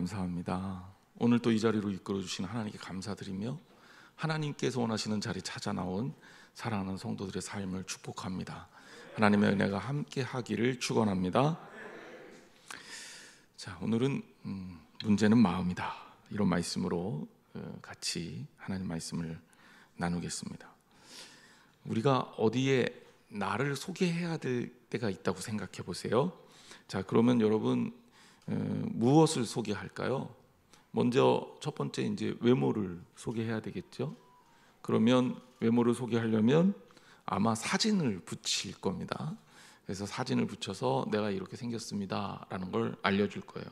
감사합니다. 오늘 또 이 자리로 이끌어 주신 하나님께 감사드리며 하나님께서 원하시는 자리 찾아 나온 사랑하는 성도들의 삶을 축복합니다. 하나님의 은혜가 함께 하기를 축원합니다. 자, 오늘은 문제는 마음이다, 이런 말씀으로 같이 하나님 말씀을 나누겠습니다. 우리가 어디에 나를 소개해야 될 때가 있다고 생각해 보세요. 자, 그러면 여러분 무엇을 소개할까요? 먼저 첫 번째 이제 외모를 소개해야 되겠죠. 그러면 외모를 소개하려면 아마 사진을 붙일 겁니다. 그래서 사진을 붙여서 내가 이렇게 생겼습니다 라는 걸 알려줄 거예요.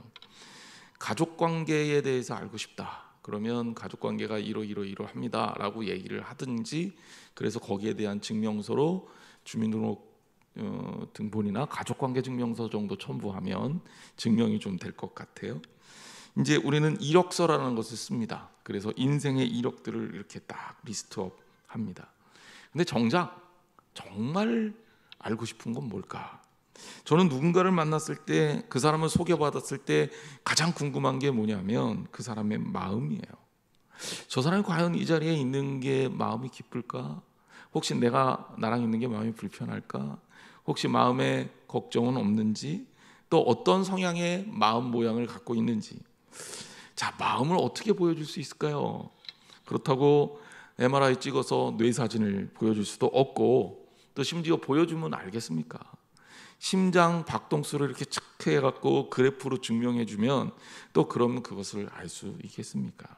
가족관계에 대해서 알고 싶다, 그러면 가족관계가 이러이러합니다 라고 얘기를 하든지, 그래서 거기에 대한 증명서로 주민등록 등본이나 가족관계 증명서 정도 첨부하면 증명이 좀 될 것 같아요. 이제 우리는 이력서라는 것을 씁니다. 그래서 인생의 이력들을 이렇게 딱 리스트업 합니다. 근데 정작 정말 알고 싶은 건 뭘까? 저는 누군가를 만났을 때, 그 사람을 소개받았을 때 가장 궁금한 게 뭐냐면 그 사람의 마음이에요. 저 사람이 과연 이 자리에 있는 게 마음이 기쁠까? 혹시 나랑 있는 게 마음이 불편할까? 혹시 마음에 걱정은 없는지, 또 어떤 성향의 마음 모양을 갖고 있는지. 자, 마음을 어떻게 보여줄 수 있을까요? 그렇다고 MRI 찍어서 뇌 사진을 보여줄 수도 없고, 또 심지어 보여주면 알겠습니까? 심장 박동수를 이렇게 체크해갖고 그래프로 증명해주면 또 그러면 그것을 알 수 있겠습니까?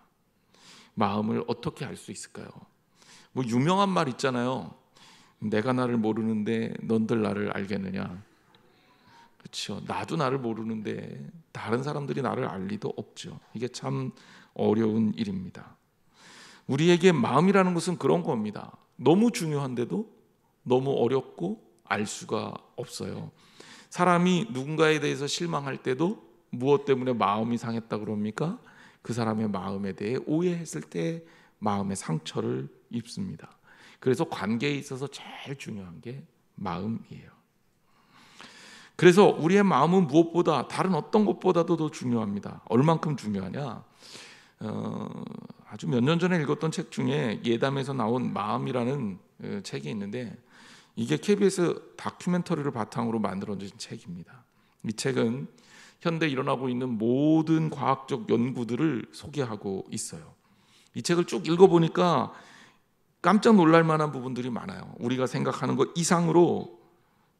마음을 어떻게 알 수 있을까요? 뭐 유명한 말 있잖아요. 내가 나를 모르는데 넌들 나를 알겠느냐. 그렇죠. 나도 나를 모르는데 다른 사람들이 나를 알 리도 없죠. 이게 참 어려운 일입니다. 우리에게 마음이라는 것은 그런 겁니다. 너무 중요한데도 너무 어렵고 알 수가 없어요. 사람이 누군가에 대해서 실망할 때도 무엇 때문에 마음이 상했다 그럽니까? 그 사람의 마음에 대해 오해했을 때 마음의 상처를 입습니다. 그래서 관계에 있어서 제일 중요한 게 마음이에요. 그래서 우리의 마음은 무엇보다, 다른 어떤 것보다도 더 중요합니다. 얼만큼 중요하냐? 아주 몇 년 전에 읽었던 책 중에 예담에서 나온 마음이라는 책이 있는데, 이게 KBS 다큐멘터리를 바탕으로 만들어진 책입니다. 이 책은 현대 일어나고 있는 모든 과학적 연구들을 소개하고 있어요. 이 책을 쭉 읽어보니까 깜짝 놀랄 만한 부분들이 많아요. 우리가 생각하는 것 이상으로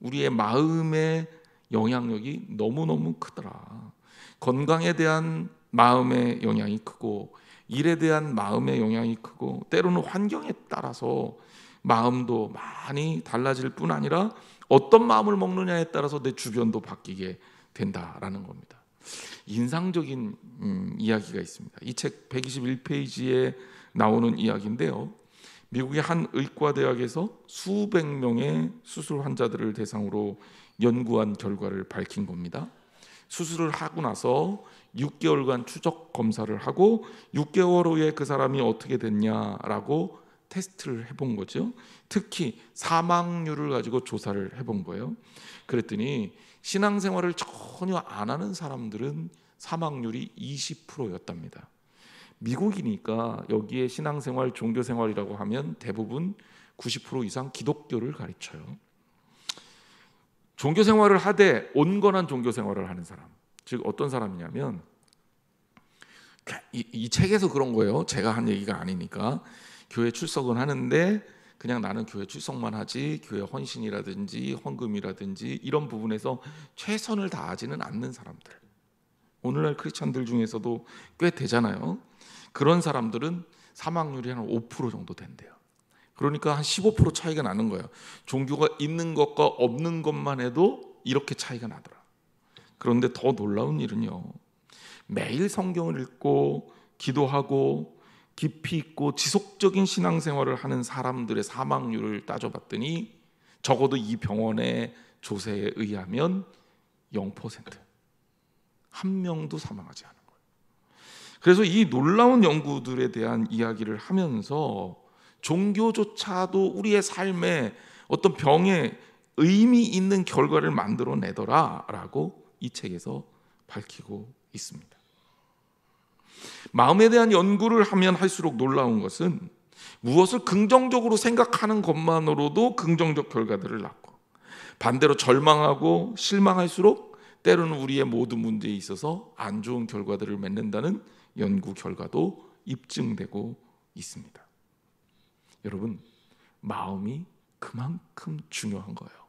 우리의 마음의 영향력이 너무너무 크더라. 건강에 대한 마음의 영향이 크고, 일에 대한 마음의 영향이 크고, 때로는 환경에 따라서 마음도 많이 달라질 뿐 아니라 어떤 마음을 먹느냐에 따라서 내 주변도 바뀌게 된다라는 겁니다. 인상적인 이야기가 있습니다. 이 책 121페이지에 나오는 이야기인데요. 미국의 한 의과대학에서 수백 명의 수술 환자들을 대상으로 연구한 결과를 밝힌 겁니다. 수술을 하고 나서 6개월간 추적 검사를 하고 6개월 후에 그 사람이 어떻게 됐냐라고 테스트를 해본 거죠. 특히 사망률을 가지고 조사를 해본 거예요. 그랬더니 신앙생활을 전혀 안 하는 사람들은 사망률이 20%였답니다. 미국이니까 여기에 신앙생활, 종교생활이라고 하면 대부분 90% 이상 기독교를 가르쳐요. 종교생활을 하되 온건한 종교생활을 하는 사람, 즉 어떤 사람이냐면, 이 책에서 그런 거예요. 제가 한 얘기가 아니니까. 교회 출석은 하는데 그냥 나는 교회 출석만 하지 교회 헌신이라든지 헌금이라든지 이런 부분에서 최선을 다하지는 않는 사람들, 오늘날 크리스찬들 중에서도 꽤 되잖아요. 그런 사람들은 사망률이 한 5% 정도 된대요. 그러니까 한 15% 차이가 나는 거예요. 종교가 있는 것과 없는 것만 해도 이렇게 차이가 나더라. 그런데 더 놀라운 일은요, 매일 성경을 읽고 기도하고 깊이 있고 지속적인 신앙생활을 하는 사람들의 사망률을 따져봤더니 적어도 이 병원의 조사에 의하면 0%, 한 명도 사망하지 않은 거예요. 그래서 이 놀라운 연구들에 대한 이야기를 하면서 종교조차도 우리의 삶에 어떤 병에 의미 있는 결과를 만들어내더라라고 이 책에서 밝히고 있습니다. 마음에 대한 연구를 하면 할수록 놀라운 것은 무엇을 긍정적으로 생각하는 것만으로도 긍정적 결과들을 낳고, 반대로 절망하고 실망할수록 때로는 우리의 모든 문제에 있어서 안 좋은 결과들을 맺는다는 연구 결과도 입증되고 있습니다. 여러분, 마음이 그만큼 중요한 거예요.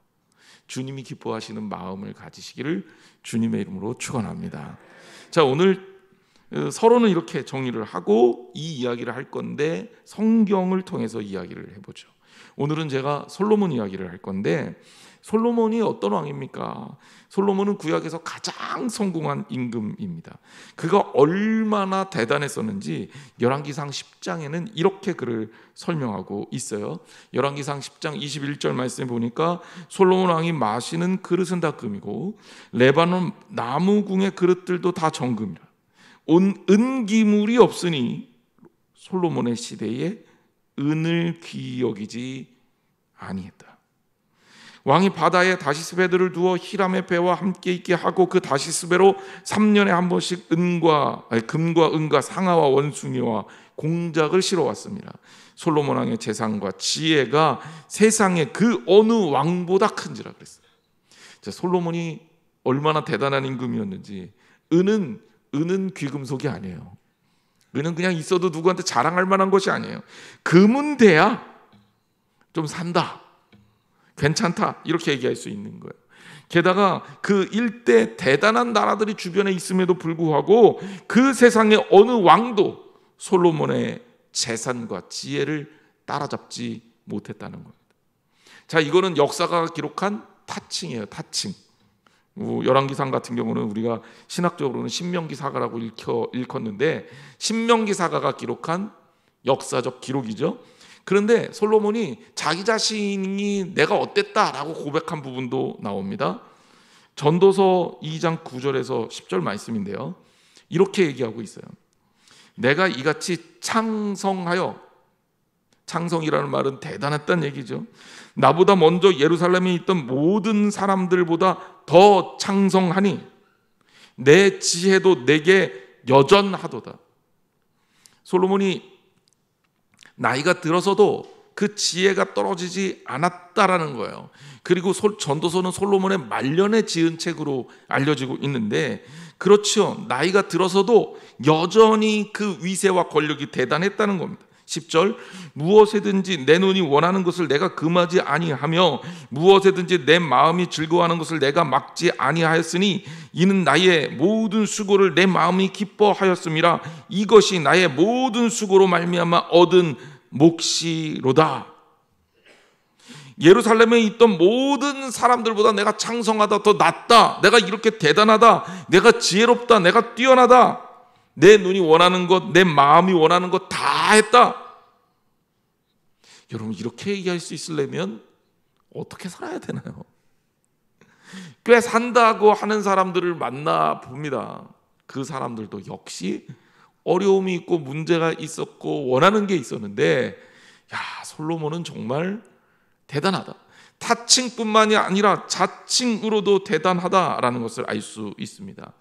주님이 기뻐하시는 마음을 가지시기를 주님의 이름으로 축원합니다. 자, 오늘 서론은 이렇게 정리를 하고 이 이야기를 할 건데, 성경을 통해서 이야기를 해보죠. 오늘은 제가 솔로몬 이야기를 할 건데, 솔로몬이 어떤 왕입니까? 솔로몬은 구약에서 가장 성공한 임금입니다. 그가 얼마나 대단했었는지 열왕기상 10장에는 이렇게 그를 설명하고 있어요. 열왕기상 10장 21절 말씀에 보니까 솔로몬 왕이 마시는 그릇은 다 금이고 레바논 나무궁의 그릇들도 다 정금이라. 온 은기물이 없으니 솔로몬의 시대에 은을 귀히 여기지 아니했다. 왕이 바다에 다시스 배들을 두어 히람의 배와 함께 있게 하고 그 다시스 배로 3년에 한 번씩 금과 은과 상아와 원숭이와 공작을 실어왔습니다. 솔로몬 왕의 재산과 지혜가 세상의 그 어느 왕보다 큰지라 그랬어요. 솔로몬이 얼마나 대단한 임금이었는지. 은은 귀금속이 아니에요. 은은 그냥 있어도 누구한테 자랑할 만한 것이 아니에요. 금은 돼야 좀 산다, 괜찮다, 이렇게 얘기할 수 있는 거예요. 게다가 그 일대 대단한 나라들이 주변에 있음에도 불구하고 그 세상의 어느 왕도 솔로몬의 재산과 지혜를 따라잡지 못했다는 겁니다. 자, 이거는 역사가 기록한 타칭이에요. 타칭. 열왕기상 같은 경우는 우리가 신학적으로는 신명기사가라고 일컫는데, 신명기사가가 기록한 역사적 기록이죠. 그런데 솔로몬이 자기 자신이 내가 어땠다라고 고백한 부분도 나옵니다. 전도서 2장 9절에서 10절 말씀인데요, 이렇게 얘기하고 있어요. 내가 이같이 창성하여, 창성이라는 말은 대단했다는 얘기죠. 나보다 먼저 예루살렘에 있던 모든 사람들보다 더 창성하니 내 지혜도 내게 여전하도다. 솔로몬이 나이가 들어서도 그 지혜가 떨어지지 않았다라는 거예요. 그리고 전도서는 솔로몬의 말년에 지은 책으로 알려지고 있는데, 그렇죠, 나이가 들어서도 여전히 그 위세와 권력이 대단했다는 겁니다. 10절, 무엇에든지 내 눈이 원하는 것을 내가 금하지 아니하며 무엇에든지 내 마음이 즐거워하는 것을 내가 막지 아니하였으니 이는 나의 모든 수고를 내 마음이 기뻐하였음이라. 이것이 나의 모든 수고로 말미암아 얻은 몫이로다. 예루살렘에 있던 모든 사람들보다 내가 창성하다, 더 낫다, 내가 이렇게 대단하다, 내가 지혜롭다, 내가 뛰어나다, 내 눈이 원하는 것, 내 마음이 원하는 것 다 했다. 여러분, 이렇게 얘기할 수 있으려면 어떻게 살아야 되나요? 꽤 산다고 하는 사람들을 만나봅니다. 그 사람들도 역시 어려움이 있고 문제가 있었고 원하는 게 있었는데, 야, 솔로몬은 정말 대단하다. 타칭뿐만이 아니라 자칭으로도 대단하다라는 것을 알 수 있습니다.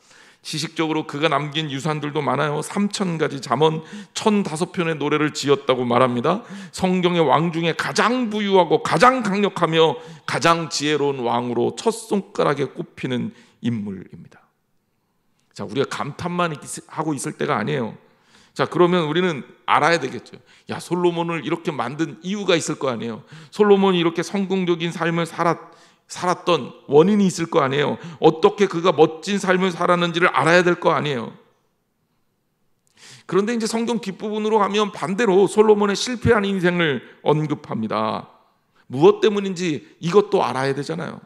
지식적으로 그가 남긴 유산들도 많아요. 3,000가지 잠언, 1,005편의 노래를 지었다고 말합니다. 성경의 왕 중에 가장 부유하고 가장 강력하며 가장 지혜로운 왕으로 첫 손가락에 꼽히는 인물입니다. 자, 우리가 감탄만 하고 있을 때가 아니에요. 자, 그러면 우리는 알아야 되겠죠. 야, 솔로몬을 이렇게 만든 이유가 있을 거 아니에요. 솔로몬이 이렇게 성공적인 삶을 살았던 원인이 있을 거 아니에요. 어떻게 그가 멋진 삶을 살았는지를 알아야 될 거 아니에요. 그런데 이제 성경 뒷부분으로 가면 반대로 솔로몬의 실패한 인생을 언급합니다. 무엇 때문인지 이것도 알아야 되잖아요.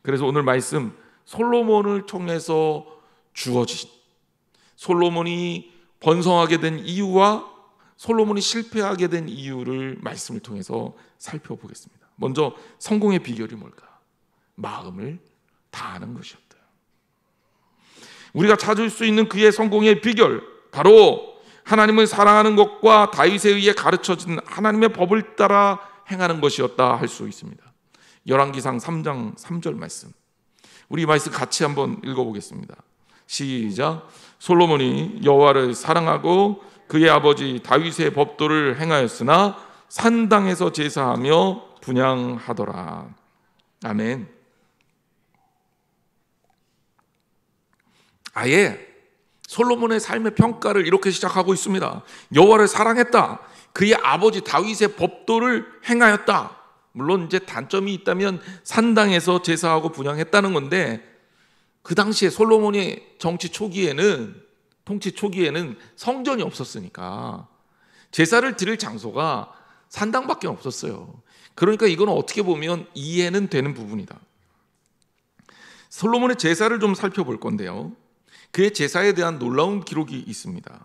그래서 오늘 말씀, 솔로몬을 통해서 주어진, 솔로몬이 번성하게 된 이유와 솔로몬이 실패하게 된 이유를 말씀을 통해서 살펴보겠습니다. 먼저 성공의 비결이 뭘까? 마음을 다하는 것이었다. 우리가 찾을 수 있는 그의 성공의 비결, 바로 하나님을 사랑하는 것과 다윗에 의해 가르쳐진 하나님의 법을 따라 행하는 것이었다 할 수 있습니다. 열왕기상 3장 3절 말씀, 우리 말씀 같이 한번 읽어보겠습니다. 시작. 솔로몬이 여호와를 사랑하고 그의 아버지 다윗의 법도를 행하였으나 산당에서 제사하며 분향하더라. 아멘. 아예 솔로몬의 삶의 평가를 이렇게 시작하고 있습니다. 여호와를 사랑했다. 그의 아버지 다윗의 법도를 행하였다. 물론 이제 단점이 있다면 산당에서 제사하고 분향했다는 건데, 그 당시에 솔로몬의 통치 초기에는 성전이 없었으니까 제사를 드릴 장소가 산당밖에 없었어요. 그러니까 이건 어떻게 보면 이해는 되는 부분이다. 솔로몬의 제사를 좀 살펴볼 건데요, 그의 제사에 대한 놀라운 기록이 있습니다.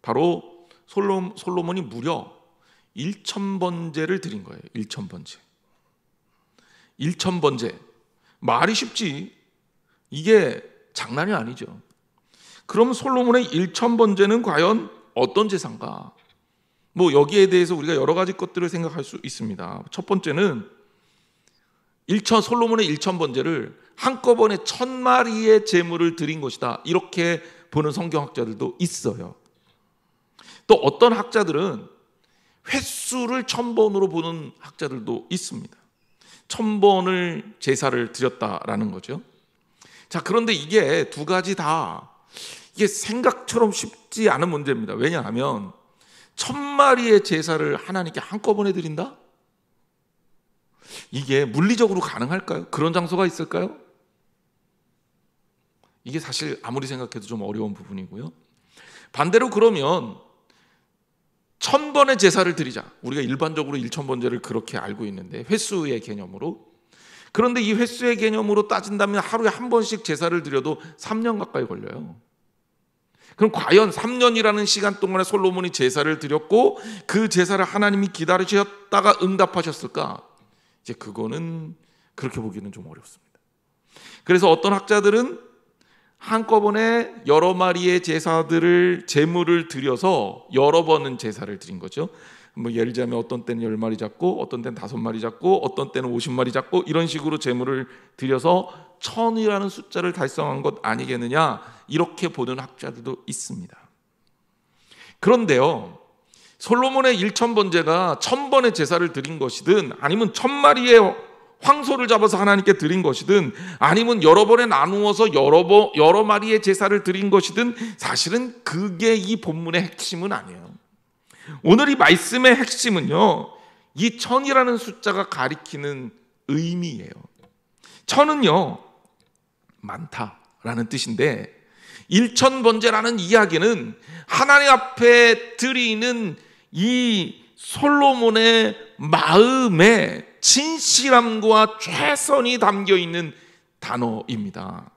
바로 솔로몬이 무려 1000번제를 드린 거예요. 1000번제. 말이 쉽지 이게 장난이 아니죠. 그럼 솔로몬의 1000번제는 과연 어떤 제사인가? 여기에 대해서 우리가 여러 가지 것들을 생각할 수 있습니다. 첫 번째는 솔로몬의 1000번제를 한꺼번에 1000마리의 제물을 드린 것이다, 이렇게 보는 성경학자들도 있어요. 또 어떤 학자들은 횟수를 1000번으로 보는 학자들도 있습니다. 1000번을 제사를 드렸다라는 거죠. 자, 그런데 이게 두 가지 다 이게 생각처럼 쉽지 않은 문제입니다. 왜냐하면 1000마리의 제사를 하나님께 한꺼번에 드린다? 이게 물리적으로 가능할까요? 그런 장소가 있을까요? 이게 사실 아무리 생각해도 좀 어려운 부분이고요. 반대로 그러면 1000번의 제사를 드리자. 우리가 일반적으로 1000번제를 그렇게 알고 있는데, 횟수의 개념으로. 그런데 이 횟수의 개념으로 따진다면 하루에 한 번씩 제사를 드려도 3년 가까이 걸려요. 그럼 과연 3년이라는 시간 동안에 솔로몬이 제사를 드렸고 그 제사를 하나님이 기다리셨다가 응답하셨을까? 이제 그거는 그렇게 보기는 좀 어렵습니다. 그래서 어떤 학자들은 한꺼번에 여러 마리의 제물을 드려서 여러 번은 제사를 드린 거죠. 예를 들자면 어떤 때는 10마리 잡고, 어떤 때는 5마리 잡고, 어떤 때는 50마리 잡고, 이런 식으로 제물을 드려서 1000이라는 숫자를 달성한 것 아니겠느냐, 이렇게 보는 학자들도 있습니다. 그런데요, 솔로몬의 1000번제가 1000번의 제사를 드린 것이든, 아니면 1000마리의 황소를 잡아서 하나님께 드린 것이든, 아니면 여러 번에 나누어서 여러 마리의 제사를 드린 것이든, 사실은 그게 이 본문의 핵심은 아니에요. 오늘 이 말씀의 핵심은요, 이 1000이라는 숫자가 가리키는 의미예요. 1000은요, 많다라는 뜻인데, 1000번제라는 이야기는 하나님 앞에 드리는 이 솔로몬의 마음에 진실함과 최선이 담겨있는 단어입니다.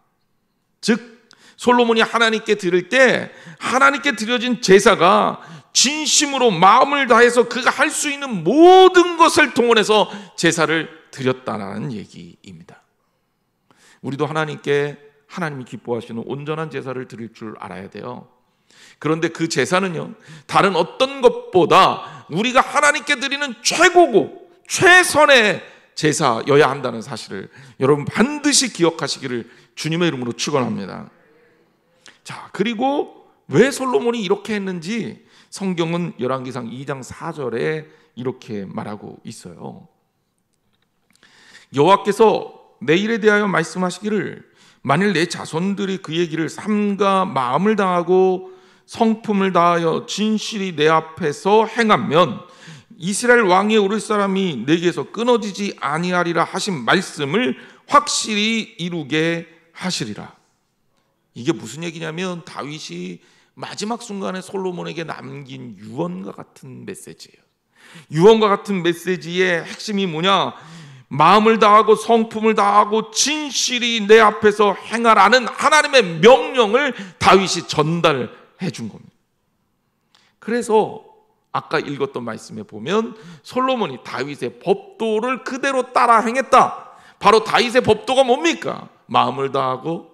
즉 솔로몬이 하나님께 드릴 때 하나님께 드려진 제사가 진심으로 마음을 다해서 그가 할 수 있는 모든 것을 동원해서 제사를 드렸다는 얘기입니다. 우리도 하나님이 기뻐하시는 온전한 제사를 드릴 줄 알아야 돼요. 그런데 그 제사는요, 다른 어떤 것보다 우리가 하나님께 드리는 최고고 최선의 제사여야 한다는 사실을 여러분 반드시 기억하시기를 주님의 이름으로 축원합니다. 자, 그리고 왜 솔로몬이 이렇게 했는지 성경은 열왕기상 2장 4절에 이렇게 말하고 있어요. 여호와께서 내 일에 대하여 말씀하시기를, 만일 내 자손들이 그의 길을 삼가 마음을 다하고 성품을 다하여 진실이 내 앞에서 행하면 이스라엘 왕위에 오를 사람이 내게서 끊어지지 아니하리라 하신 말씀을 확실히 이루게 하시리라. 이게 무슨 얘기냐면 다윗이 마지막 순간에 솔로몬에게 남긴 유언과 같은 메시지예요. 유언과 같은 메시지의 핵심이 뭐냐? 마음을 다하고 성품을 다하고 진실이 내 앞에서 행하라는 하나님의 명령을 다윗이 전달해 준 겁니다. 그래서 아까 읽었던 말씀에 보면 솔로몬이 다윗의 법도를 그대로 따라 행했다. 바로 다윗의 법도가 뭡니까? 마음을 다하고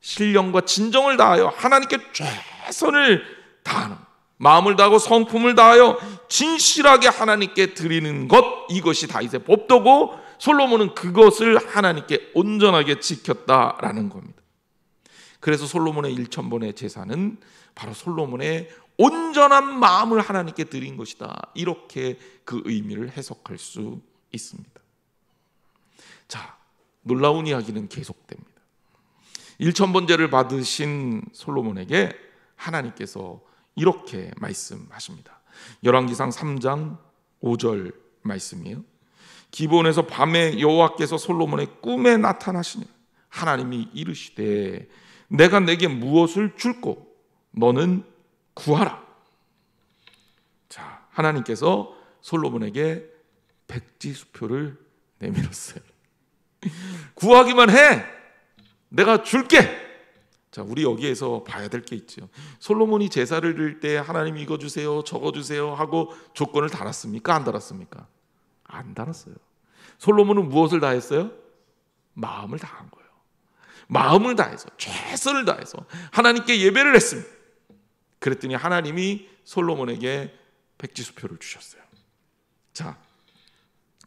신령과 진정을 다하여 하나님께 최선을 다하는, 마음을 다하고 성품을 다하여 진실하게 하나님께 드리는 것, 이것이 다윗의 법도고 솔로몬은 그것을 하나님께 온전하게 지켰다라는 겁니다. 그래서 솔로몬의 1000번의 제사는 바로 솔로몬의 온전한 마음을 하나님께 드린 것이다. 이렇게 그 의미를 해석할 수 있습니다. 자, 놀라운 이야기는 계속됩니다. 1000번제를 받으신 솔로몬에게 하나님께서 이렇게 말씀하십니다. 열왕기상 3장 5절 말씀이에요. 기브온에서 밤에 여호와께서 솔로몬의 꿈에 나타나시니 하나님이 이르시되 내가 내게 무엇을 줄꼬 너는 구하라. 자, 하나님께서 솔로몬에게 백지수표를 내밀었어요. 구하기만 해. 내가 줄게. 자, 우리 여기에서 봐야 될 게 있죠. 솔로몬이 제사를 드릴 때 하나님 이거 주세요, 저거 주세요 하고 조건을 달았습니까? 안 달았습니까? 안 달았어요. 솔로몬은 무엇을 다했어요? 마음을 다한 거예요. 마음을 다해서, 최선을 다해서 하나님께 예배를 했습니다. 그랬더니 하나님이 솔로몬에게 백지수표를 주셨어요. 자,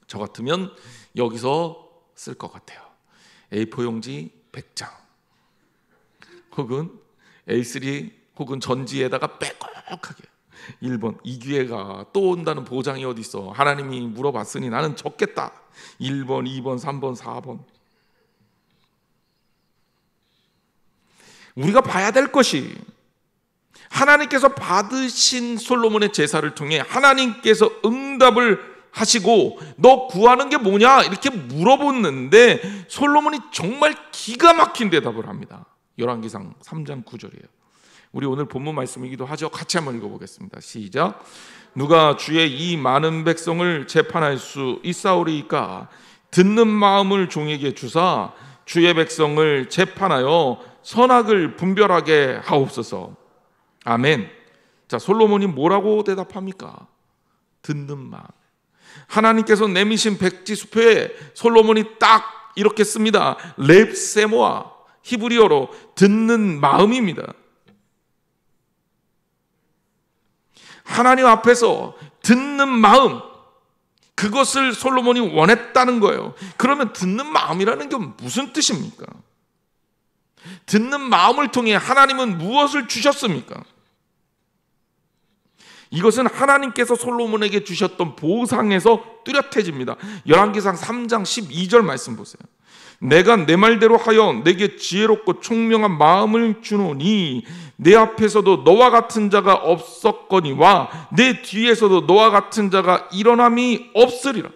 저 같으면 여기서 쓸 것 같아요. A4 용지 100장 혹은 A3 혹은 전지에다가 빼곡하게 1번 이 기회가 또 온다는 보장이 어디 있어. 하나님이 물어봤으니 나는 적겠다. 1번, 2번, 3번, 4번. 우리가 봐야 될 것이 하나님께서 받으신 솔로몬의 제사를 통해 하나님께서 응답을 하시고 너 구하는 게 뭐냐 이렇게 물어보는데 솔로몬이 정말 기가 막힌 대답을 합니다. 열왕기상 3장 9절이에요. 우리 오늘 본문 말씀이기도 하죠. 같이 한번 읽어보겠습니다. 시작. 누가 주의 이 많은 백성을 재판할 수 있사오리이까 듣는 마음을 종에게 주사 주의 백성을 재판하여 선악을 분별하게 하옵소서. 아멘. 자, 솔로몬이 뭐라고 대답합니까? 듣는 마음. 하나님께서 내미신 백지수표에 솔로몬이 딱 이렇게 씁니다. 렙세모아, 히브리어로 듣는 마음입니다. 하나님 앞에서 듣는 마음, 그것을 솔로몬이 원했다는 거예요. 그러면 듣는 마음이라는 게 무슨 뜻입니까? 듣는 마음을 통해 하나님은 무엇을 주셨습니까? 이것은 하나님께서 솔로몬에게 주셨던 보상에서 뚜렷해집니다. 열왕기상 3장 12절 말씀 보세요. 내가 내 말대로 하여 내게 지혜롭고 총명한 마음을 주노니 내 앞에서도 너와 같은 자가 없었거니와 내 뒤에서도 너와 같은 자가 일어남이 없으리라.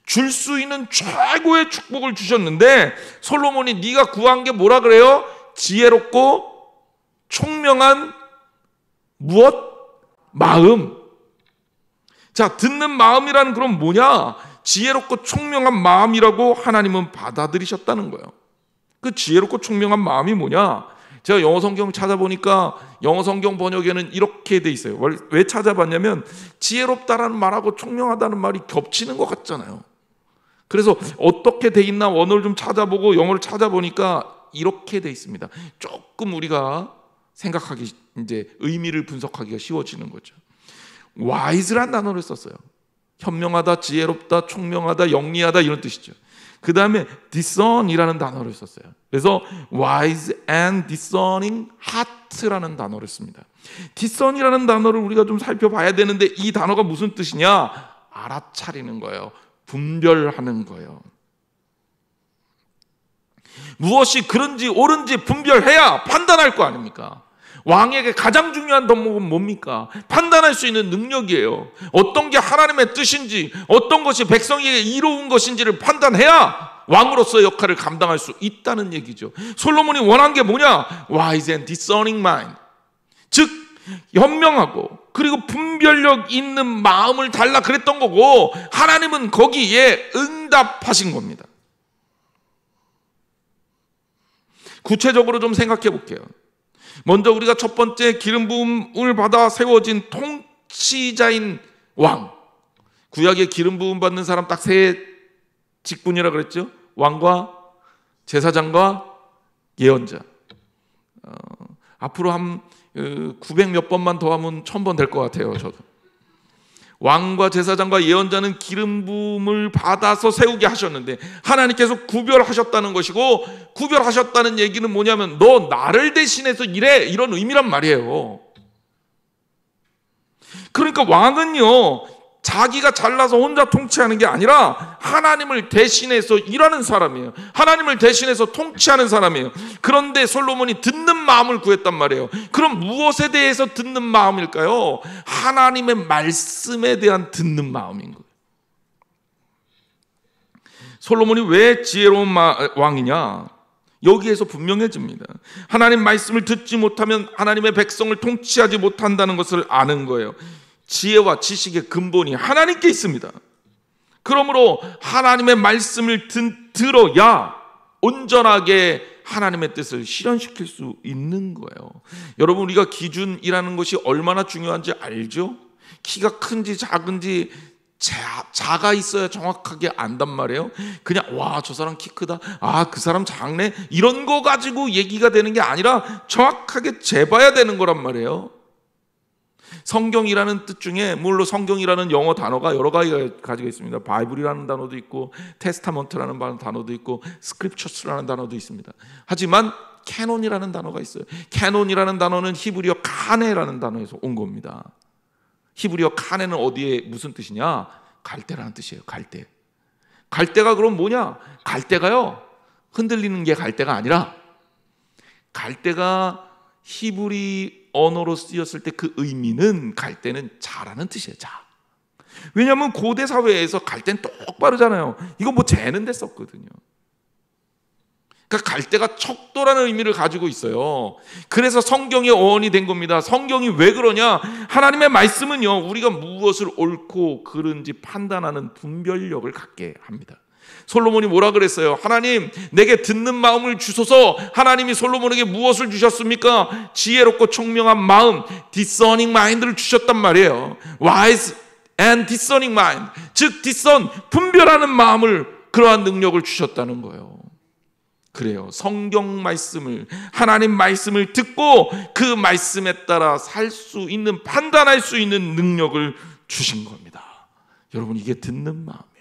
줄 수 있는 최고의 축복을 주셨는데 솔로몬이 네가 구한 게 뭐라 그래요? 지혜롭고 총명한 무엇? 마음. 자, 듣는 마음이라는 그럼 뭐냐? 지혜롭고 총명한 마음이라고 하나님은 받아들이셨다는 거예요. 그 지혜롭고 총명한 마음이 뭐냐? 제가 영어 성경 찾아보니까 영어 성경 번역에는 이렇게 돼 있어요. 왜 찾아봤냐면 지혜롭다라는 말하고 총명하다는 말이 겹치는 것 같잖아요. 그래서 어떻게 돼 있나 원어를 좀 찾아보고 영어를 찾아보니까 이렇게 돼 있습니다. 조금 우리가 생각하기 이제 의미를 분석하기가 쉬워지는 거죠. wise란 단어를 썼어요. 현명하다, 지혜롭다, 총명하다, 영리하다 이런 뜻이죠. 그 다음에 discern이라는 단어를 썼어요. 그래서 wise and discerning heart라는 단어를 씁니다. discern이라는 단어를 우리가 좀 살펴봐야 되는데 이 단어가 무슨 뜻이냐? 알아차리는 거예요. 분별하는 거예요. 무엇이 그런지 옳은지 분별해야 판단할 거 아닙니까? 왕에게 가장 중요한 덕목은 뭡니까? 판단할 수 있는 능력이에요. 어떤 게 하나님의 뜻인지, 어떤 것이 백성에게 이로운 것인지를 판단해야 왕으로서의 역할을 감당할 수 있다는 얘기죠. 솔로몬이 원한 게 뭐냐? Wise and discerning mind. 즉 현명하고 그리고 분별력 있는 마음을 달라 그랬던 거고 하나님은 거기에 응답하신 겁니다. 구체적으로 좀 생각해 볼게요. 먼저 우리가 첫 번째 기름 부음을 받아 세워진 통치자인 왕. 구약에 기름 부음 받는 사람 딱 세 직분이라 그랬죠. 왕과 제사장과 예언자. 앞으로 한 900 몇 번만 더 하면 1000번 될 것 같아요. 저도 왕과 제사장과 예언자는 기름 부음을 받아서 세우게 하셨는데 하나님께서 구별하셨다는 것이고, 구별하셨다는 얘기는 뭐냐면 너 나를 대신해서 일해, 이런 의미란 말이에요. 그러니까 왕은요, 자기가 잘나서 혼자 통치하는 게 아니라 하나님을 대신해서 일하는 사람이에요. 하나님을 대신해서 통치하는 사람이에요. 그런데 솔로몬이 듣는 마음을 구했단 말이에요. 그럼 무엇에 대해서 듣는 마음일까요? 하나님의 말씀에 대한 듣는 마음인 거예요. 솔로몬이 왜 지혜로운 왕이냐? 여기에서 분명해집니다. 하나님 말씀을 듣지 못하면 하나님의 백성을 통치하지 못한다는 것을 아는 거예요. 지혜와 지식의 근본이 하나님께 있습니다. 그러므로 하나님의 말씀을 들어야 온전하게 하나님의 뜻을 실현시킬 수 있는 거예요. 여러분, 우리가 기준이라는 것이 얼마나 중요한지 알죠? 키가 큰지 작은지 자가 있어야 정확하게 안단 말이에요. 그냥 와, 저 사람 키 크다, 아, 그 사람 작네, 이런 거 가지고 얘기가 되는 게 아니라 정확하게 재봐야 되는 거란 말이에요. 성경이라는 뜻 중에, 물론 성경이라는 영어 단어가 여러 가지가 가지고 있습니다. 바이블이라는 단어도 있고, 테스타먼트라는 단어도 있고, 스크립처스라는 단어도 있습니다. 하지만 캐논이라는 단어가 있어요. 캐논이라는 단어는 히브리어 카네라는 단어에서 온 겁니다. 히브리어 카네는 어디에 무슨 뜻이냐? 갈대라는 뜻이에요. 갈대. 갈대가 그럼 뭐냐? 갈대가요, 흔들리는 게 갈대가 아니라, 갈대가 히브리 언어로 쓰였을 때 그 의미는, 갈대는 자라는 뜻이에요. 자. 왜냐하면 고대 사회에서 갈대는 똑바르잖아요. 이거 뭐 재는 데 썼거든요. 그러니까 갈대가 척도라는 의미를 가지고 있어요. 그래서 성경의 어원이 된 겁니다. 성경이 왜 그러냐? 하나님의 말씀은요, 우리가 무엇을 옳고 그른지 판단하는 분별력을 갖게 합니다. 솔로몬이 뭐라 그랬어요? 하나님, 내게 듣는 마음을 주소서. 하나님이 솔로몬에게 무엇을 주셨습니까? 지혜롭고 총명한 마음, discerning mind를 주셨단 말이에요. wise and discerning mind, 즉 discern, 분별하는 마음을, 그러한 능력을 주셨다는 거예요. 그래요. 성경 말씀을, 하나님 말씀을 듣고 그 말씀에 따라 살 수 있는, 판단할 수 있는 능력을 주신 겁니다. 여러분, 이게 듣는 마음이에요.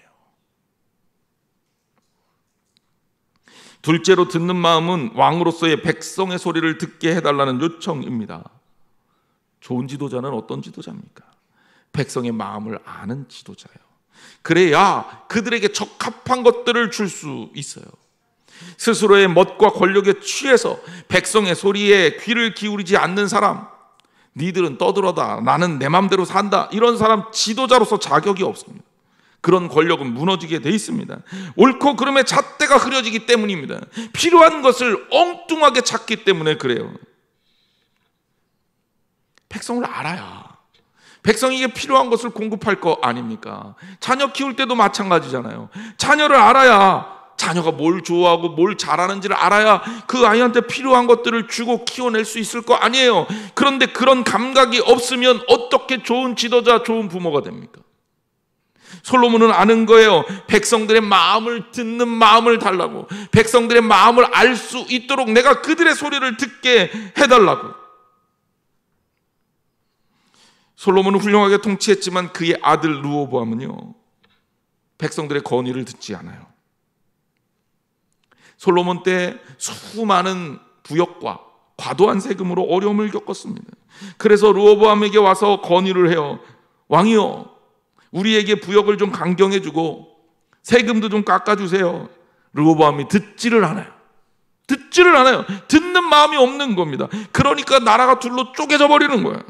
둘째로, 듣는 마음은 왕으로서의 백성의 소리를 듣게 해달라는 요청입니다. 좋은 지도자는 어떤 지도자입니까? 백성의 마음을 아는 지도자예요. 그래야 그들에게 적합한 것들을 줄 수 있어요. 스스로의 멋과 권력에 취해서 백성의 소리에 귀를 기울이지 않는 사람, 니들은 떠들어다, 나는 내 맘대로 산다, 이런 사람 지도자로서 자격이 없습니다. 그런 권력은 무너지게 돼 있습니다. 옳고 그름의 잣대가 흐려지기 때문입니다. 필요한 것을 엉뚱하게 찾기 때문에 그래요. 백성을 알아야 백성에게 필요한 것을 공급할 거 아닙니까? 자녀 키울 때도 마찬가지잖아요. 자녀를 알아야, 자녀가 뭘 좋아하고 뭘 잘하는지를 알아야 그 아이한테 필요한 것들을 주고 키워낼 수 있을 거 아니에요. 그런데 그런 감각이 없으면 어떻게 좋은 지도자, 좋은 부모가 됩니까? 솔로몬은 아는 거예요. 백성들의 마음을 듣는 마음을 달라고, 백성들의 마음을 알 수 있도록 내가 그들의 소리를 듣게 해달라고. 솔로몬은 훌륭하게 통치했지만 그의 아들 르호보암은요, 백성들의 건의를 듣지 않아요. 솔로몬 때 수많은 부역과 과도한 세금으로 어려움을 겪었습니다. 그래서 르호보암에게 와서 건의를 해요. 왕이요, 우리에게 부역을 좀 강경해주고 세금도 좀 깎아주세요. 르호보암이 듣지를 않아요. 듣지를 않아요. 듣는 마음이 없는 겁니다. 그러니까 나라가 둘로 쪼개져 버리는 거예요.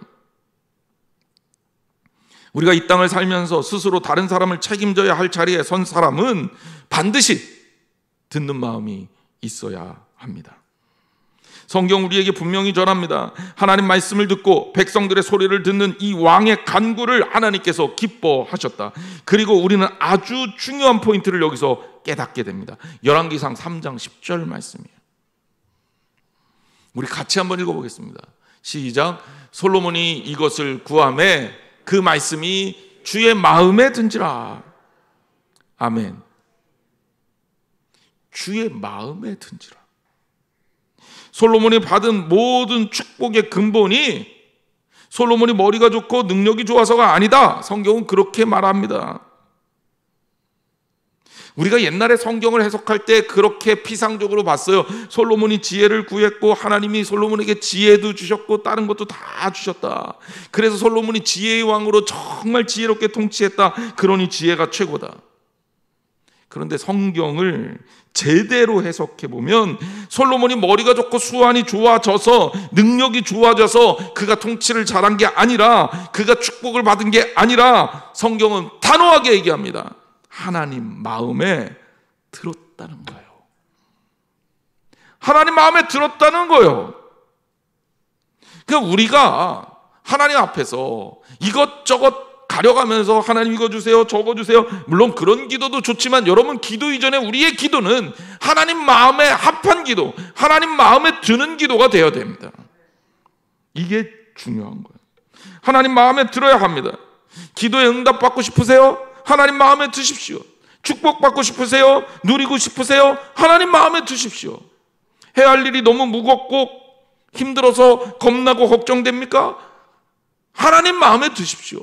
우리가 이 땅을 살면서 스스로 다른 사람을 책임져야 할 자리에 선 사람은 반드시 듣는 마음이 있어야 합니다. 성경 우리에게 분명히 전합니다. 하나님 말씀을 듣고 백성들의 소리를 듣는 이 왕의 간구를 하나님께서 기뻐하셨다. 그리고 우리는 아주 중요한 포인트를 여기서 깨닫게 됩니다. 열왕기상 3장 10절 말씀이에요. 우리 같이 한번 읽어보겠습니다. 시작. 솔로몬이 이것을 구하매 그 말씀이 주의 마음에 든지라. 아멘. 주의 마음에 든지라. 솔로몬이 받은 모든 축복의 근본이 솔로몬이 머리가 좋고 능력이 좋아서가 아니다. 성경은 그렇게 말합니다. 우리가 옛날에 성경을 해석할 때 그렇게 피상적으로 봤어요. 솔로몬이 지혜를 구했고 하나님이 솔로몬에게 지혜도 주셨고 다른 것도 다 주셨다. 그래서 솔로몬이 지혜의 왕으로 정말 지혜롭게 통치했다. 그러니 지혜가 최고다. 그런데 성경을 제대로 해석해 보면 솔로몬이 머리가 좋고 수완이 좋아져서 능력이 좋아져서 그가 통치를 잘한 게 아니라, 그가 축복을 받은 게 아니라, 성경은 단호하게 얘기합니다. 하나님 마음에 들었다는 거예요. 하나님 마음에 들었다는 거예요. 그러니까 우리가 하나님 앞에서 이것저것 가려가면서 하나님 이거 주세요, 저거 주세요, 물론 그런 기도도 좋지만 여러분, 기도 이전에 우리의 기도는 하나님 마음에 합한 기도, 하나님 마음에 드는 기도가 되어야 됩니다. 이게 중요한 거예요. 하나님 마음에 들어야 합니다. 기도에 응답받고 싶으세요? 하나님 마음에 드십시오. 축복받고 싶으세요? 누리고 싶으세요? 하나님 마음에 드십시오. 해야 할 일이 너무 무겁고 힘들어서 겁나고 걱정됩니까? 하나님 마음에 드십시오.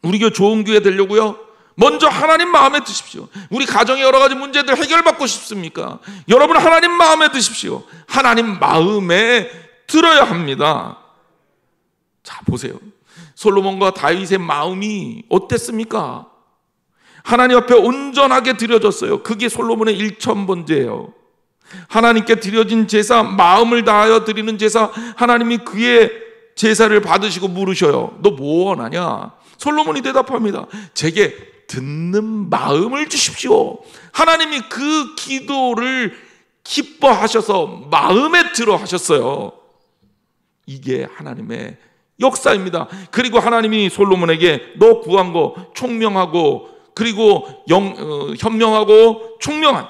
우리 교회 좋은 교회 되려고요? 먼저 하나님 마음에 드십시오. 우리 가정의 여러 가지 문제들 해결받고 싶습니까? 여러분 하나님 마음에 드십시오. 하나님 마음에 들어야 합니다. 자, 보세요. 솔로몬과 다윗의 마음이 어땠습니까? 하나님 앞에 온전하게 드려졌어요. 그게 솔로몬의 1,000번제예요. 하나님께 드려진 제사, 마음을 다하여 드리는 제사, 하나님이 그의 제사를 받으시고 물으셔요. 너 뭐 원하냐? 솔로몬이 대답합니다. 제게 듣는 마음을 주십시오. 하나님이 그 기도를 기뻐하셔서 마음에 들어 하셨어요. 이게 하나님의 역사입니다. 그리고 하나님이 솔로몬에게 너 구한 거 총명하고 그리고 현명하고 총명한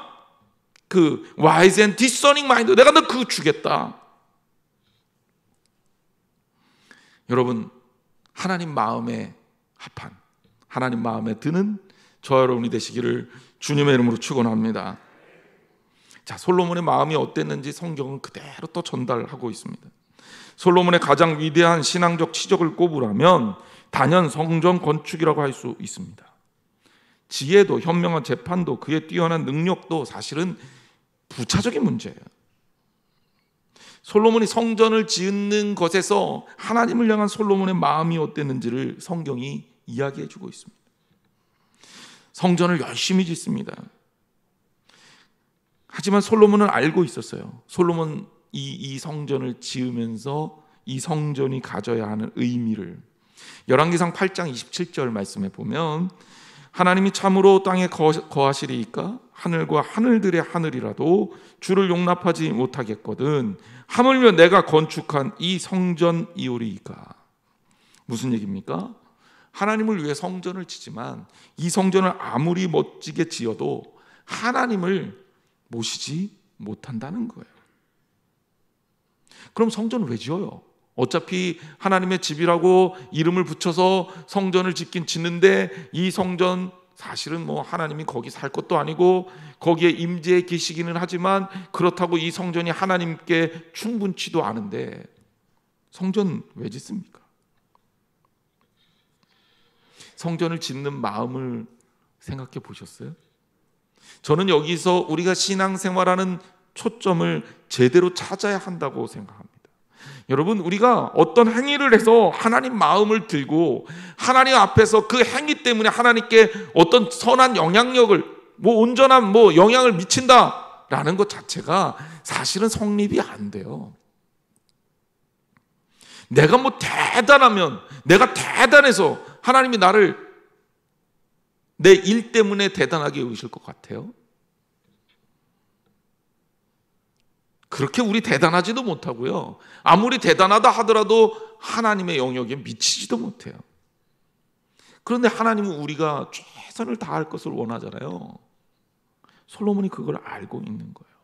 그 wise and discerning mind, 내가 너 그거 주겠다. 여러분, 하나님 마음에 합한, 하나님 마음에 드는 저와 여러분이 되시기를 주님의 이름으로 축원합니다. 자, 솔로몬의 마음이 어땠는지 성경은 그대로 또 전달하고 있습니다. 솔로몬의 가장 위대한 신앙적 치적을 꼽으라면 단연 성전 건축이라고 할 수 있습니다. 지혜도 현명한 재판도 그의 뛰어난 능력도 사실은 부차적인 문제예요. 솔로몬이 성전을 짓는 것에서 하나님을 향한 솔로몬의 마음이 어땠는지를 성경이 이야기해 주고 있습니다. 성전을 열심히 짓습니다. 하지만 솔로몬은 알고 있었어요. 솔로몬 이 성전을 지으면서 이 성전이 가져야 하는 의미를, 열왕기상 8장 27절 말씀에 보면 하나님이 참으로 땅에 거하시리이까 하늘과 하늘들의 하늘이라도 주를 용납하지 못하겠거든 하물며 내가 건축한 이 성전이오리이까. 무슨 얘기입니까? 하나님을 위해 성전을 짓지만 이 성전을 아무리 멋지게 지어도 하나님을 모시지 못한다는 거예요. 그럼 성전을 왜 지어요? 어차피 하나님의 집이라고 이름을 붙여서 성전을 짓는데 이 성전 사실은 뭐 하나님이 거기 살 것도 아니고 거기에 임재해 계시기는 하지만 그렇다고 이 성전이 하나님께 충분치도 않은데 성전 왜 짓습니까? 성전을 짓는 마음을 생각해 보셨어요? 저는 여기서 우리가 신앙생활하는 초점을 제대로 찾아야 한다고 생각합니다. 여러분, 우리가 어떤 행위를 해서 하나님 마음을 들고 하나님 앞에서 그 행위 때문에 하나님께 어떤 선한 영향력을, 온전한 영향을 미친다라는 것 자체가 사실은 성립이 안 돼요. 내가 대단하면, 내가 대단해서 하나님이 나를 내 일 때문에 대단하게 여기실 것 같아요? 그렇게 우리 대단하지도 못하고요. 아무리 대단하다 하더라도 하나님의 영역에 미치지도 못해요. 그런데 하나님은 우리가 최선을 다할 것을 원하잖아요. 솔로몬이 그걸 알고 있는 거예요.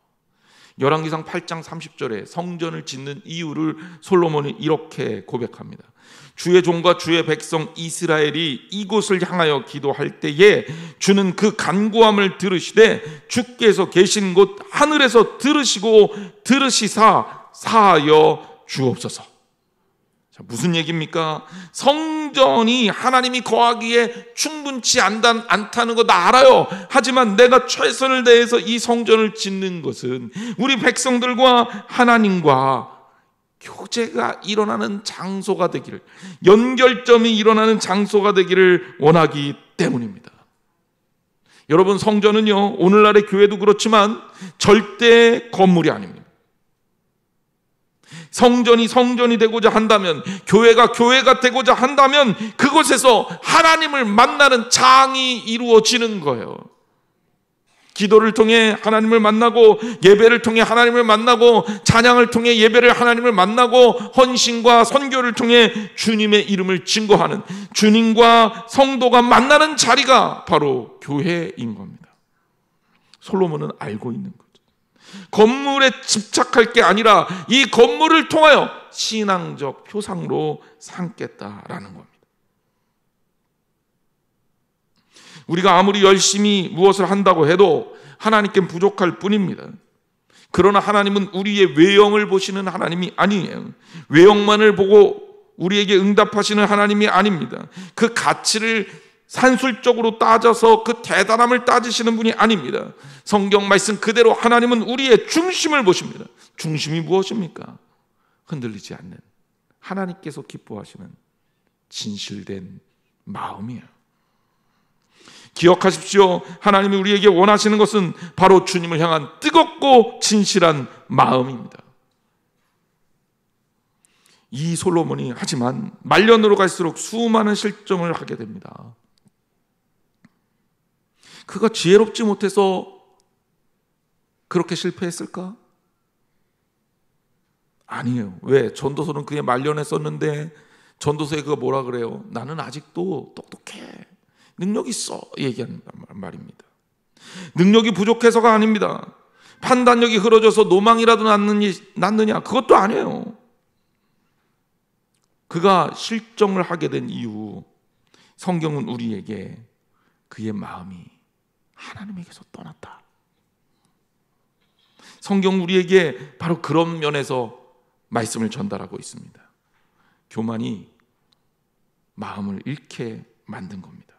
열왕기상 8장 30절에 성전을 짓는 이유를 솔로몬이 이렇게 고백합니다. 주의 종과 주의 백성 이스라엘이 이곳을 향하여 기도할 때에 주는 그 간구함을 들으시되 주께서 계신 곳 하늘에서 들으시고 들으시사 사하여 주옵소서. 자, 무슨 얘기입니까? 성전이 하나님이 거하기에 충분치 않다는 거 나 알아요. 하지만 내가 최선을 다해서 이 성전을 짓는 것은 우리 백성들과 하나님과 교제가 일어나는 장소가 되기를, 연결점이 일어나는 장소가 되기를 원하기 때문입니다. 여러분, 성전은요, 오늘날의 교회도 그렇지만 절대 건물이 아닙니다. 성전이 성전이 되고자 한다면, 교회가 교회가 되고자 한다면 그곳에서 하나님을 만나는 장이 이루어지는 거예요. 기도를 통해 하나님을 만나고, 예배를 통해 하나님을 만나고, 찬양을 통해 예배를 하나님을 만나고, 헌신과 선교를 통해 주님의 이름을 증거하는, 주님과 성도가 만나는 자리가 바로 교회인 겁니다. 솔로몬은 알고 있는 거죠. 건물에 집착할 게 아니라 이 건물을 통하여 신앙적 표상으로 삼겠다라는 겁니다. 우리가 아무리 열심히 무엇을 한다고 해도 하나님께 부족할 뿐입니다. 그러나 하나님은 우리의 외형을 보시는 하나님이 아니에요. 외형만을 보고 우리에게 응답하시는 하나님이 아닙니다. 그 가치를 산술적으로 따져서 그 대단함을 따지시는 분이 아닙니다. 성경 말씀 그대로 하나님은 우리의 중심을 보십니다. 중심이 무엇입니까? 흔들리지 않는, 하나님께서 기뻐하시는 진실된 마음이에요. 기억하십시오. 하나님이 우리에게 원하시는 것은 바로 주님을 향한 뜨겁고 진실한 마음입니다. 이 솔로몬이 하지만 말년으로 갈수록 수많은 실정을 하게 됩니다. 그가 지혜롭지 못해서 그렇게 실패했을까? 아니에요. 왜? 전도서는 그의 말년에 썼는데 전도서에 그가 뭐라 그래요? 나는 아직도 똑똑해, 능력 있어, 얘기하는 말입니다. 능력이 부족해서가 아닙니다. 판단력이 흐려져서 노망이라도 났느냐? 그것도 아니에요. 그가 실정을 하게 된 이유, 성경은 우리에게 그의 마음이 하나님에게서 떠났다. 성경은 우리에게 바로 그런 면에서 말씀을 전달하고 있습니다. 교만이 마음을 잃게 만든 겁니다.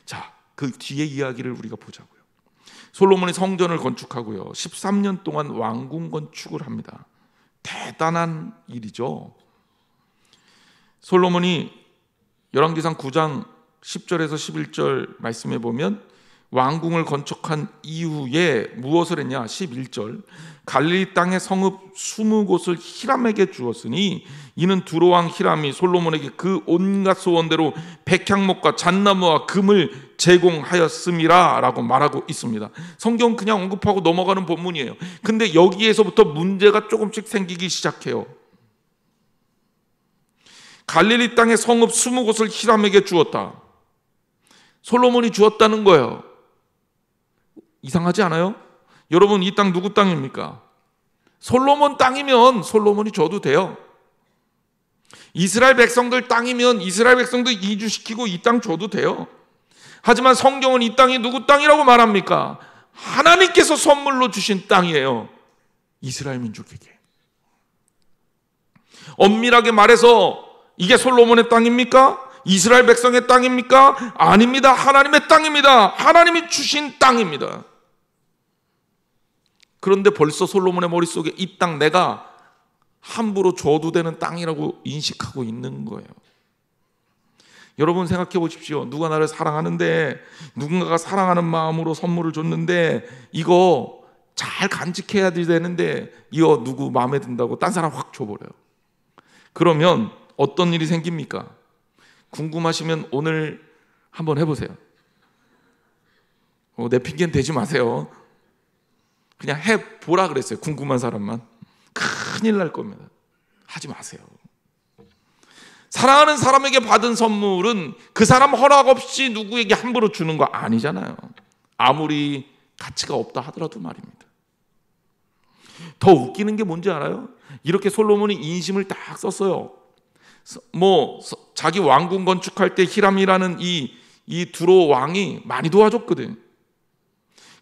자, 그 뒤의 이야기를 우리가 보자고요. 솔로몬이 성전을 건축하고요, 13년 동안 왕궁 건축을 합니다. 대단한 일이죠. 솔로몬이 열왕기상 9장 10절에서 11절 말씀에 보면 왕궁을 건축한 이후에 무엇을 했냐? 11절, 갈릴리 땅의 성읍 20곳을 히람에게 주었으니 이는 두로왕 히람이 솔로몬에게 그 온갖 소원대로 백향목과 잣나무와 금을 제공하였음이라 라고 말하고 있습니다. 성경 그냥 언급하고 넘어가는 본문이에요. 근데 여기에서부터 문제가 조금씩 생기기 시작해요. 갈릴리 땅의 성읍 20곳을 히람에게 주었다. 솔로몬이 주었다는 거예요. 이상하지 않아요? 여러분, 이 땅 누구 땅입니까? 솔로몬 땅이면 솔로몬이 줘도 돼요. 이스라엘 백성들 땅이면 이스라엘 백성들 이주시키고 이 땅 줘도 돼요. 하지만 성경은 이 땅이 누구 땅이라고 말합니까? 하나님께서 선물로 주신 땅이에요. 이스라엘 민족에게. 엄밀하게 말해서 이게 솔로몬의 땅입니까? 이스라엘 백성의 땅입니까? 아닙니다. 하나님의 땅입니다. 하나님이 주신 땅입니다. 그런데 벌써 솔로몬의 머릿속에 이 땅 내가 함부로 줘도 되는 땅이라고 인식하고 있는 거예요. 여러분 생각해 보십시오. 누가 나를 사랑하는데, 누군가가 사랑하는 마음으로 선물을 줬는데 이거 잘 간직해야 되는데 이거 누구 마음에 든다고 딴 사람 확 줘버려요. 그러면 어떤 일이 생깁니까? 궁금하시면 오늘 한번 해보세요. 내 핑계는 대지 마세요. 그냥 해보라 그랬어요. 궁금한 사람만. 큰일 날 겁니다. 하지 마세요. 사랑하는 사람에게 받은 선물은 그 사람 허락 없이 누구에게 함부로 주는 거 아니잖아요. 아무리 가치가 없다 하더라도 말입니다. 더 웃기는 게 뭔지 알아요? 이렇게 솔로몬이 인심을 딱 썼어요. 자기 왕궁 건축할 때 히람이라는 이 두로 왕이 많이 도와줬거든.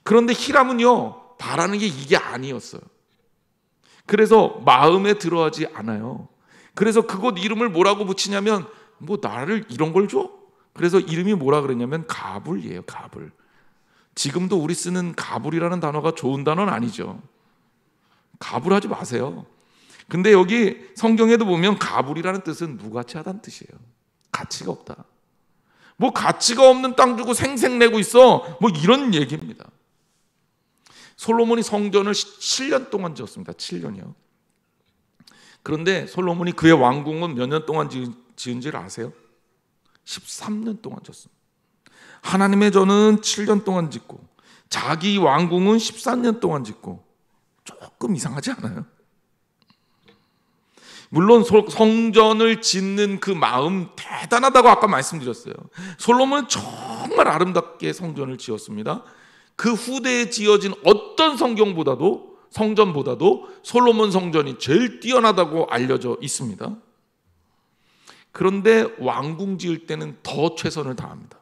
그런데 히람은요, 바라는 게 이게 아니었어요. 그래서 마음에 들어하지 않아요. 그래서 그곳 이름을 뭐라고 붙이냐면 뭐 나를 이런 걸 줘? 그래서 이름이 뭐라 그랬냐면 가불이에요. 가불. 지금도 우리 쓰는 가불이라는 단어가 좋은 단어는 아니죠. 가불하지 마세요. 근데 여기 성경에도 보면 가불이라는 뜻은 무가치하다는 뜻이에요. 가치가 없다. 뭐 가치가 없는 땅 주고 생색내고 있어, 뭐 이런 얘기입니다. 솔로몬이 성전을 7년 동안 지었습니다. 7년이요. 그런데 솔로몬이 그의 왕궁은 몇 년 동안 지은지를 아세요? 13년 동안 지었습니다. 하나님의 전은 7년 동안 짓고 자기 왕궁은 14년 동안 짓고, 조금 이상하지 않아요? 물론 성전을 짓는 그 마음 대단하다고 아까 말씀드렸어요. 솔로몬은 정말 아름답게 성전을 지었습니다. 그 후대에 지어진 어떤 성전보다도 솔로몬 성전이 제일 뛰어나다고 알려져 있습니다. 그런데 왕궁 지을 때는 더 최선을 다합니다.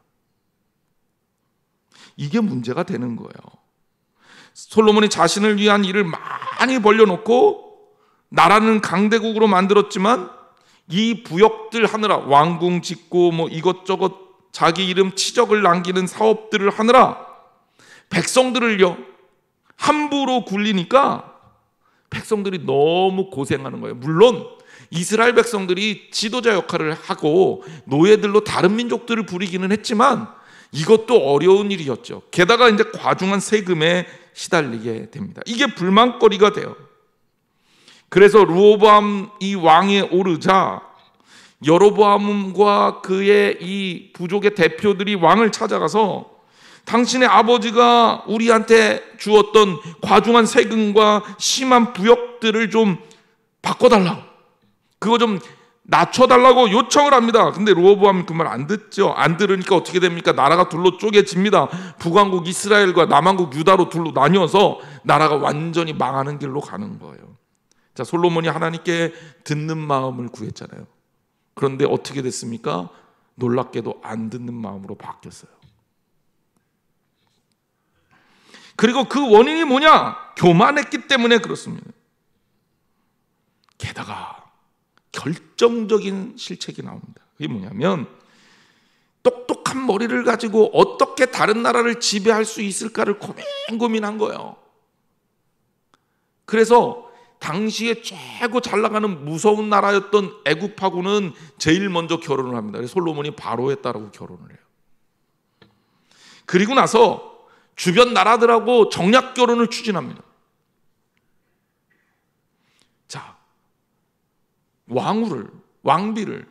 이게 문제가 되는 거예요. 솔로몬이 자신을 위한 일을 많이 벌려놓고 나라는 강대국으로 만들었지만 이 부역들 하느라, 왕궁 짓고 뭐 이것저것 자기 이름 치적을 남기는 사업들을 하느라 백성들을요 함부로 굴리니까 백성들이 너무 고생하는 거예요. 물론 이스라엘 백성들이 지도자 역할을 하고 노예들로 다른 민족들을 부리기는 했지만 이것도 어려운 일이었죠. 게다가 이제 과중한 세금에 시달리게 됩니다. 이게 불만거리가 돼요. 그래서 르호보암 이 왕에 오르자 여로보암과 그의 이 부족의 대표들이 왕을 찾아가서 당신의 아버지가 우리한테 주었던 과중한 세금과 심한 부역들을 좀 바꿔달라고, 그거 좀 낮춰달라고 요청을 합니다. 근데 르호보암이 그 말 안 듣죠. 안 들으니까 어떻게 됩니까? 나라가 둘로 쪼개집니다. 북왕국 이스라엘과 남왕국 유다로 둘로 나뉘어서 나라가 완전히 망하는 길로 가는 거예요. 자, 솔로몬이 하나님께 듣는 마음을 구했잖아요. 그런데 어떻게 됐습니까? 놀랍게도 안 듣는 마음으로 바뀌었어요. 그리고 그 원인이 뭐냐? 교만했기 때문에 그렇습니다. 게다가 결정적인 실책이 나옵니다. 그게 뭐냐면 똑똑한 머리를 가지고 어떻게 다른 나라를 지배할 수 있을까를 고민한 거예요. 그래서 당시에 최고 잘 나가는 무서운 나라였던 애굽하고는 제일 먼저 결혼을 합니다. 그래서 솔로몬이 바로에 따르고 결혼을 해요. 그리고 나서 주변 나라들하고 정략 결혼을 추진합니다. 자, 왕비를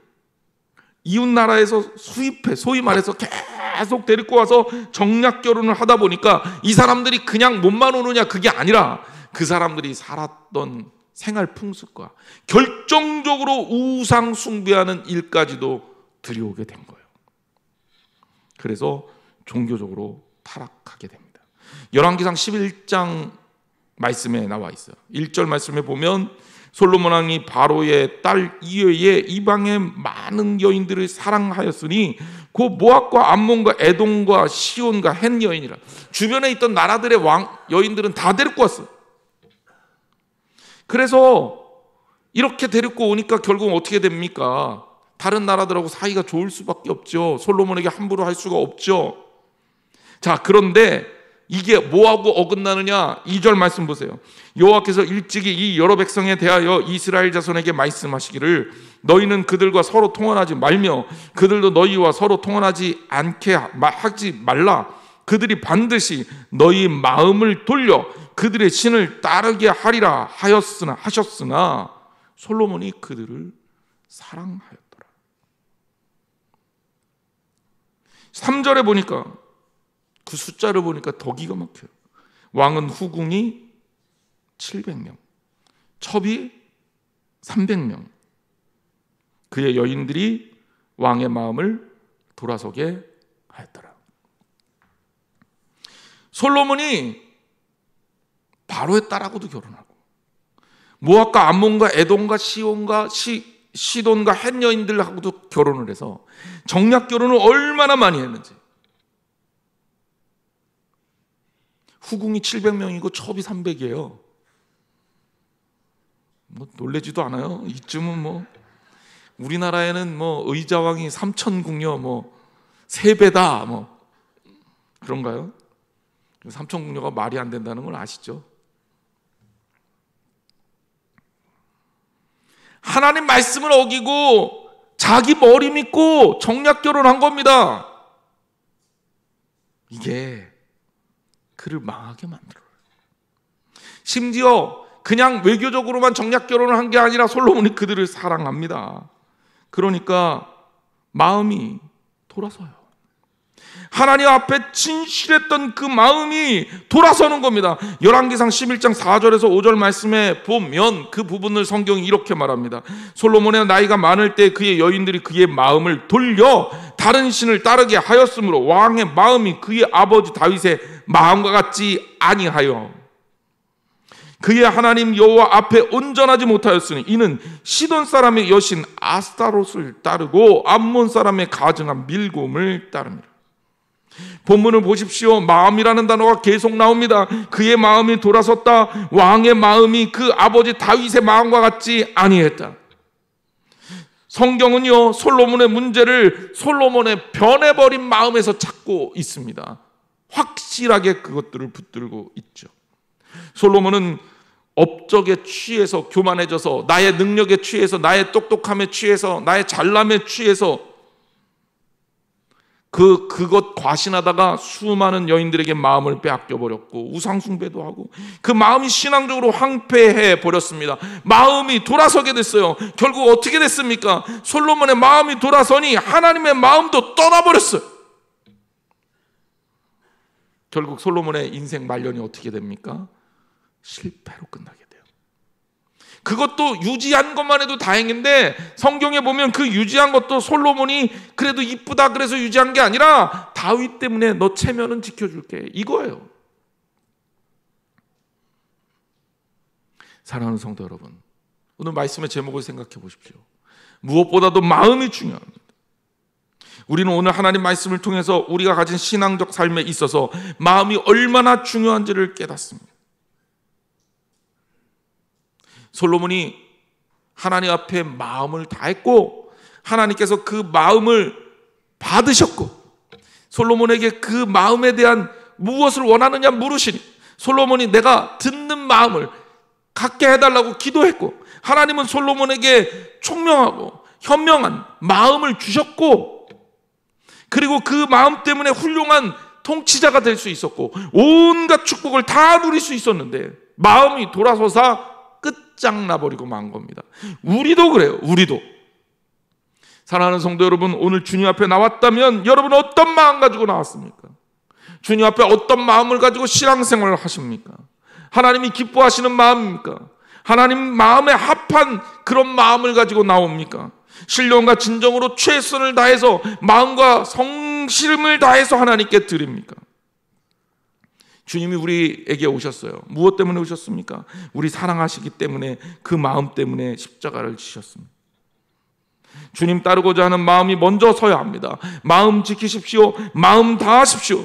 이웃 나라에서 수입해, 소위 말해서 계속 데리고 와서 정략 결혼을 하다 보니까 이 사람들이 그냥 몸만 오느냐, 그게 아니라 그 사람들이 살았던 생활 풍습과 결정적으로 우상 숭배하는 일까지도 들여오게 된 거예요. 그래서 종교적으로 타락하게 됩니다. 열왕기상 11장 말씀에 나와 있어요. 1절 말씀에 보면 솔로몬 왕이 바로의 딸 이외에 이방의 많은 여인들을 사랑하였으니 그 모압과 암몬과 에돔과 시온과 헷 여인이라. 주변에 있던 나라들의 여인들은 다 데리고 왔어요. 그래서 이렇게 데리고 오니까 결국 어떻게 됩니까? 다른 나라들하고 사이가 좋을 수밖에 없죠. 솔로몬에게 함부로 할 수가 없죠. 자, 그런데 이게 뭐하고 어긋나느냐? 2절 말씀 보세요. 여호와께서 일찍이 이 여러 백성에 대하여 이스라엘 자손에게 말씀하시기를 너희는 그들과 서로 통혼하지 말며 그들도 너희와 서로 통혼하지 않게 하지 말라. 그들이 반드시 너희 마음을 돌려 그들의 신을 따르게 하리라 하셨으나 솔로몬이 그들을 사랑하였더라. 3절에 보니까 그 숫자를 보니까 더 기가 막혀요. 왕은 후궁이 700명, 첩이 300명. 그의 여인들이 왕의 마음을 돌아서게 하였더라. 솔로몬이 바로의 딸하고도 결혼하고 모압과 암몬과 에돔과 시온과 시돈과 헷 여인들하고도 결혼을 해서 정략 결혼을 얼마나 많이 했는지. 후궁이 700명이고 첩이 300이에요. 뭐 놀래지도 않아요. 이쯤은 뭐 우리나라에는 뭐 의자왕이 3천궁녀 뭐 3배다 뭐 그런가요? 3천궁녀가 말이 안 된다는 걸 아시죠? 하나님 말씀을 어기고 자기 머리 믿고 정략 결혼한 겁니다. 이게 그를 망하게 만들어요. 심지어 그냥 외교적으로만 정략 결혼을 한 게 아니라 솔로몬이 그들을 사랑합니다. 그러니까 마음이 돌아서요. 하나님 앞에 진실했던 그 마음이 돌아서는 겁니다. 열왕기상 11장 4절에서 5절 말씀에 보면 그 부분을 성경이 이렇게 말합니다. 솔로몬의 나이가 많을 때 그의 여인들이 그의 마음을 돌려 다른 신을 따르게 하였으므로 왕의 마음이 그의 아버지 다윗의 마음과 같지 아니하여 그의 하나님 여호와 앞에 온전하지 못하였으니 이는 시돈 사람의 여신 아스타롯을 따르고 암몬 사람의 가증한 밀곰을 따릅니다. 본문을 보십시오. 마음이라는 단어가 계속 나옵니다. 그의 마음이 돌아섰다. 왕의 마음이 그 아버지 다윗의 마음과 같지 아니했다. 성경은요, 솔로몬의 문제를 솔로몬의 변해버린 마음에서 찾고 있습니다. 확실하게 그것들을 붙들고 있죠. 솔로몬은 업적에 취해서 교만해져서, 나의 능력에 취해서, 나의 똑똑함에 취해서, 나의 잘남에 취해서 그것 과신하다가 수많은 여인들에게 마음을 빼앗겨 버렸고 우상숭배도 하고 그 마음이 신앙적으로 황폐해 버렸습니다. 마음이 돌아서게 됐어요. 결국 어떻게 됐습니까? 솔로몬의 마음이 돌아서니 하나님의 마음도 떠나버렸어요. 결국 솔로몬의 인생 말년이 어떻게 됩니까? 실패로 끝나게 돼요. 그것도 유지한 것만 해도 다행인데 성경에 보면 그 유지한 것도 솔로몬이 그래도 이쁘다 그래서 유지한 게 아니라 다윗 때문에 너 체면은 지켜줄게 이거예요. 사랑하는 성도 여러분, 오늘 말씀의 제목을 생각해 보십시오. 무엇보다도 마음이 중요합니다. 우리는 오늘 하나님 말씀을 통해서 우리가 가진 신앙적 삶에 있어서 마음이 얼마나 중요한지를 깨닫습니다. 솔로몬이 하나님 앞에 마음을 다했고 하나님께서 그 마음을 받으셨고 솔로몬에게 그 마음에 대한 무엇을 원하느냐 물으시니 솔로몬이 내가 듣는 마음을 갖게 해달라고 기도했고 하나님은 솔로몬에게 총명하고 현명한 마음을 주셨고 그리고 그 마음 때문에 훌륭한 통치자가 될 수 있었고 온갖 축복을 다 누릴 수 있었는데 마음이 돌아서서 끝장나버리고 만 겁니다. 우리도 그래요. 우리도. 사랑하는 성도 여러분, 오늘 주님 앞에 나왔다면 여러분 어떤 마음 가지고 나왔습니까? 주님 앞에 어떤 마음을 가지고 신앙생활을 하십니까? 하나님이 기뻐하시는 마음입니까? 하나님 마음에 합한 그런 마음을 가지고 나옵니까? 신령과 진정으로 최선을 다해서 마음과 성실을 다해서 하나님께 드립니까? 주님이 우리에게 오셨어요. 무엇 때문에 오셨습니까? 우리 사랑하시기 때문에 그 마음 때문에 십자가를 지셨습니다. 주님 따르고자 하는 마음이 먼저 서야 합니다. 마음 지키십시오. 마음 다하십시오.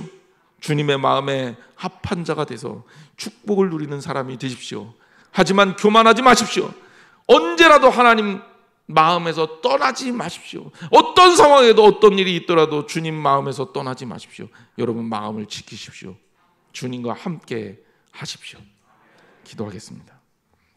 주님의 마음에 합한 자가 돼서 축복을 누리는 사람이 되십시오. 하지만 교만하지 마십시오. 언제라도 하나님 마음에서 떠나지 마십시오. 어떤 상황에도 어떤 일이 있더라도 주님 마음에서 떠나지 마십시오. 여러분 마음을 지키십시오. 주님과 함께 하십시오. 기도하겠습니다.